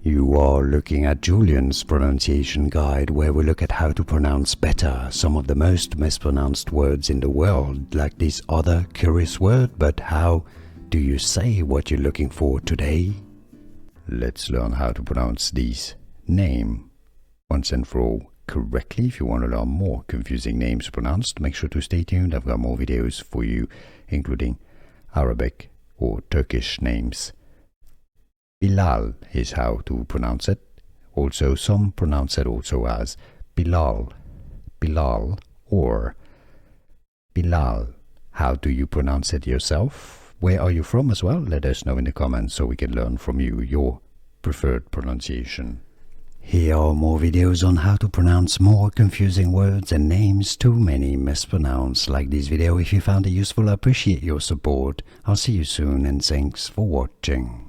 You are looking at Julian's pronunciation guide, where we look at how to pronounce better some of the most mispronounced words in the world, like this other curious word. But how do you say what you're looking for today? Let's learn how to pronounce this name once and for all correctly. If you want to learn more confusing names pronounced, make sure to stay tuned. I've got more videos for you, including Arabic or Turkish names. Bilal is how to pronounce it. Also, some pronounce it also as Bilal, Bilal, or Bilal. How do you pronounce it yourself? Where are you from as well? Let us know in the comments so we can learn from you your preferred pronunciation. Here are more videos on how to pronounce more confusing words and names too many mispronounced. Like this video if you found it useful. I appreciate your support. I'll see you soon and thanks for watching.